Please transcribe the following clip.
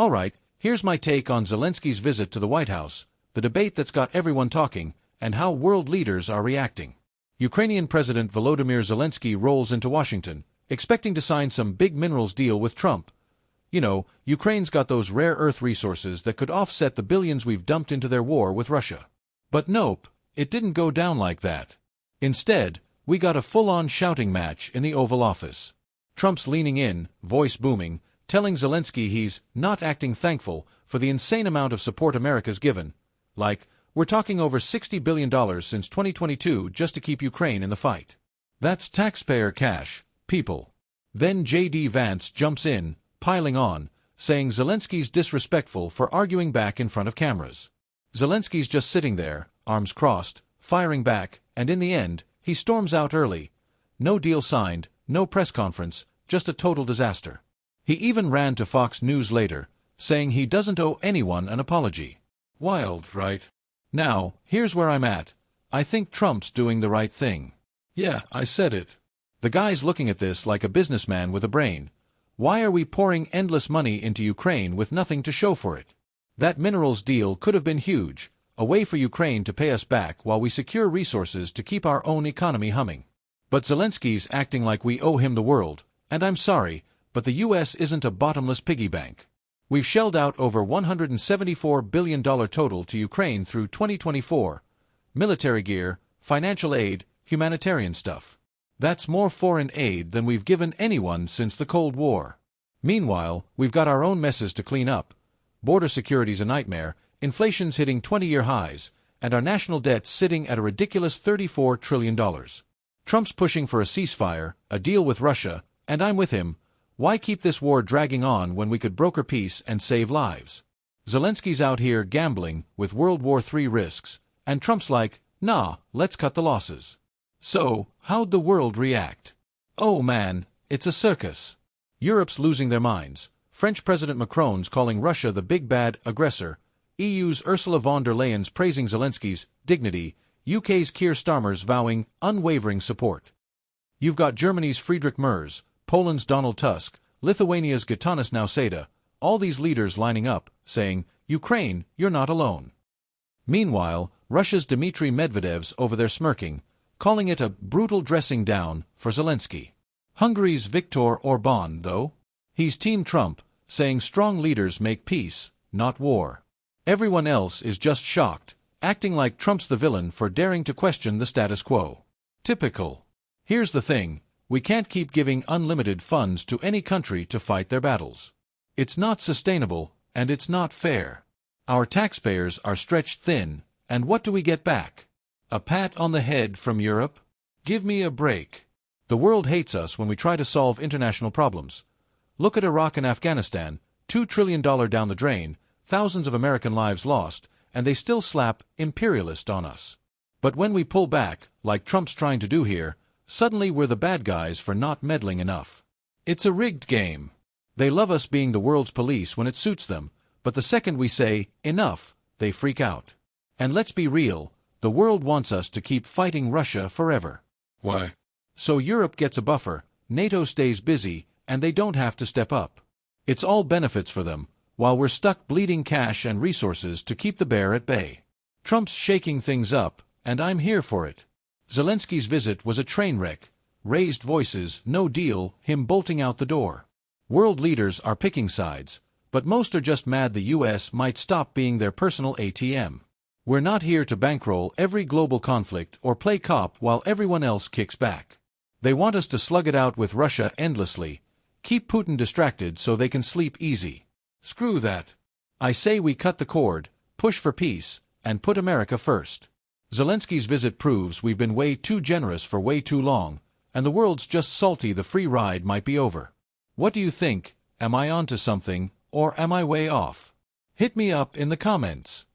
Alright, here's my take on Zelensky's visit to the White House, the debate that's got everyone talking, and how world leaders are reacting. Ukrainian President Volodymyr Zelensky rolls into Washington, expecting to sign some big minerals deal with Trump. You know, Ukraine's got those rare earth resources that could offset the billions we've dumped into their war with Russia. But nope, it didn't go down like that. Instead, we got a full-on shouting match in the Oval Office. Trump's leaning in, voice booming, telling Zelensky he's not acting thankful for the insane amount of support America's given. Like, we're talking over $60 billion since 2022 just to keep Ukraine in the fight. That's taxpayer cash, people. Then J.D. Vance jumps in, piling on, saying Zelensky's disrespectful for arguing back in front of cameras. Zelensky's just sitting there, arms crossed, firing back, and in the end, he storms out early. No deal signed, no press conference, just a total disaster. He even ran to Fox News later, saying he doesn't owe anyone an apology. Wild, right? Now, here's where I'm at. I think Trump's doing the right thing. Yeah, I said it. The guy's looking at this like a businessman with a brain. Why are we pouring endless money into Ukraine with nothing to show for it? That minerals deal could have been huge, a way for Ukraine to pay us back while we secure resources to keep our own economy humming. But Zelensky's acting like we owe him the world, and I'm sorry, but the U.S. isn't a bottomless piggy bank. We've shelled out over $174 billion total to Ukraine through 2024. Military gear, financial aid, humanitarian stuff. That's more foreign aid than we've given anyone since the Cold War. Meanwhile, we've got our own messes to clean up. Border security's a nightmare, inflation's hitting 20-year highs, and our national debt's sitting at a ridiculous $34 trillion. Trump's pushing for a ceasefire, a deal with Russia, and I'm with him. Why keep this war dragging on when we could broker peace and save lives? Zelensky's out here gambling with World War III risks, and Trump's like, nah, let's cut the losses. So, how'd the world react? Oh man, it's a circus. Europe's losing their minds. French President Macron's calling Russia the big bad aggressor. EU's Ursula von der Leyen's praising Zelensky's dignity. UK's Keir Starmer's vowing unwavering support. You've got Germany's Friedrich Merz, Poland's Donald Tusk, Lithuania's Gitanas Nausėda, all these leaders lining up, saying, Ukraine, you're not alone. Meanwhile, Russia's Dmitry Medvedev's over there smirking, calling it a brutal dressing down for Zelensky. Hungary's Viktor Orbán, though, he's Team Trump, saying strong leaders make peace, not war. Everyone else is just shocked, acting like Trump's the villain for daring to question the status quo. Typical. Here's the thing, we can't keep giving unlimited funds to any country to fight their battles. It's not sustainable, and it's not fair. Our taxpayers are stretched thin, and what do we get back? A pat on the head from Europe? Give me a break. The world hates us when we try to solve international problems. Look at Iraq and Afghanistan, $2 trillion down the drain, thousands of American lives lost, and they still slap imperialist on us. But when we pull back, like Trump's trying to do here, suddenly we're the bad guys for not meddling enough. It's a rigged game. They love us being the world's police when it suits them, but the second we say, enough, they freak out. And let's be real, the world wants us to keep fighting Russia forever. Why? So Europe gets a buffer, NATO stays busy, and they don't have to step up. It's all benefits for them, while we're stuck bleeding cash and resources to keep the bear at bay. Trump's shaking things up, and I'm here for it. Zelensky's visit was a train wreck. Raised voices, no deal, him bolting out the door. World leaders are picking sides, but most are just mad the U.S. might stop being their personal ATM. We're not here to bankroll every global conflict or play cop while everyone else kicks back. They want us to slug it out with Russia endlessly, keep Putin distracted so they can sleep easy. Screw that. I say we cut the cord, push for peace, and put America first. Zelensky's visit proves we've been way too generous for way too long, and the world's just salty the free ride might be over. What do you think? Am I onto something, or am I way off? Hit me up in the comments.